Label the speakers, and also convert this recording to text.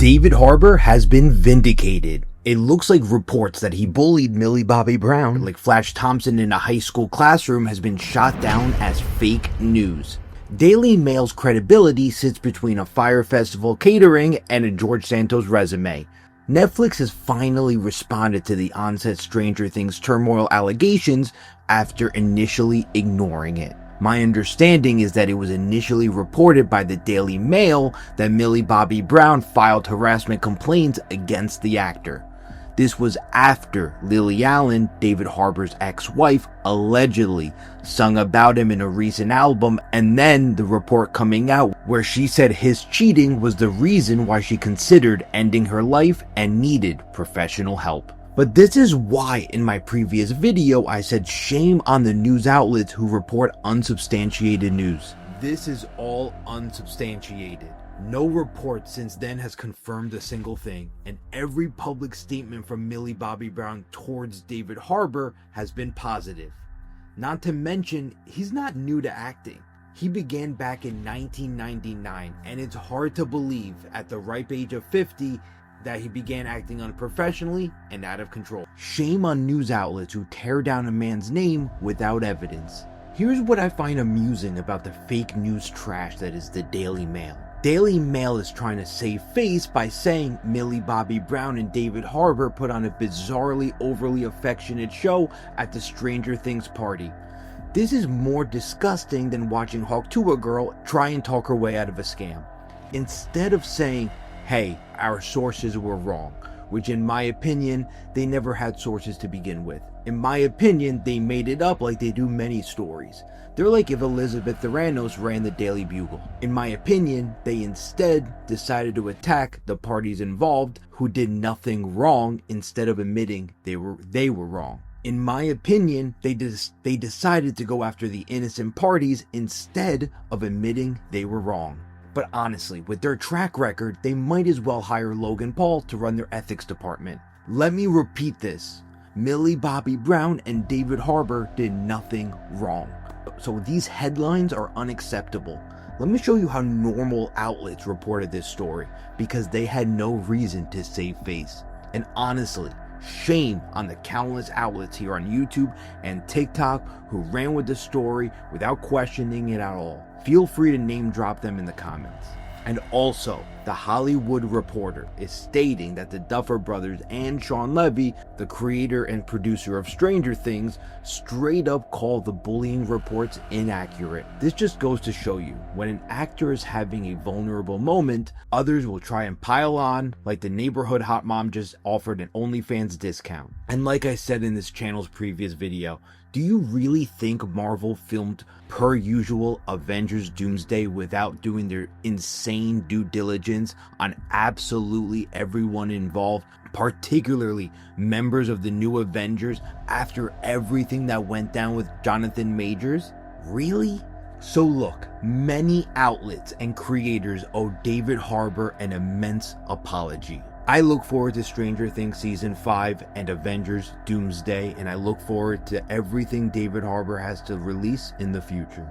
Speaker 1: David Harbour has been vindicated. It looks like reports that he bullied Millie Bobby Brown like Flash Thompson in a high school classroom has been shot down as fake news. Daily Mail's credibility sits between a Fire Festival catering and a George Santos resume. Netflix has finally responded to the onset Stranger Things turmoil allegations after initially ignoring it. My understanding is that it was initially reported by the Daily Mail that Millie Bobby Brown filed harassment complaints against the actor. This was after Lily Allen, David Harbour's ex-wife, allegedly sung about him in a recent album, and then the report coming out where she said his cheating was the reason why she considered ending her life and needed professional help. But this is why in my previous video I said shame on the news outlets who report unsubstantiated news. This is all unsubstantiated. No report since then has confirmed a single thing, and every public statement from Millie Bobby Brown towards David Harbour has been positive. Not to mention, he's not new to acting. He began back in 1999, and it's hard to believe at the ripe age of 50 that he began acting unprofessionally and out of control. Shame on news outlets who tear down a man's name without evidence. Here's what I find amusing about the fake news trash that is the Daily Mail. Daily Mail is trying to save face by saying Millie Bobby Brown and David Harbour put on a bizarrely overly affectionate show at the Stranger Things party. This is more disgusting than watching Hawk Tuah Girl try and talk her way out of a scam. Instead of saying, hey, our sources were wrong, which in my opinion, they never had sources to begin with. In my opinion, they made it up like they do many stories. They're like if Elizabeth Theranos ran the Daily Bugle. In my opinion, they instead decided to attack the parties involved who did nothing wrong instead of admitting they were wrong. In my opinion, they decided to go after the innocent parties instead of admitting they were wrong. But honestly, with their track record, they might as well hire Logan Paul to run their ethics department. Let me repeat this. Millie Bobby Brown and David Harbour did nothing wrong. So these headlines are unacceptable. Let me show you how normal outlets reported this story, because they had no reason to save face. And honestly, shame on the countless outlets here on YouTube and TikTok who ran with the story without questioning it at all. Feel free to name drop them in the comments. And also, The Hollywood Reporter is stating that the Duffer Brothers and Sean Levy, the creator and producer of Stranger Things, straight up call the bullying reports inaccurate. This just goes to show you, when an actor is having a vulnerable moment, others will try and pile on, like the neighborhood hot mom just offered an OnlyFans discount. And like I said in this channel's previous video, do you really think Marvel filmed per usual Avengers Doomsday without doing their insane due diligence on absolutely everyone involved, particularly members of the new Avengers, after everything that went down with Jonathan Majors? Really? So look, many outlets and creators owe David Harbour an immense apology. I look forward to Stranger Things Season 5 and Avengers Doomsday, and I look forward to everything David Harbour has to release in the future.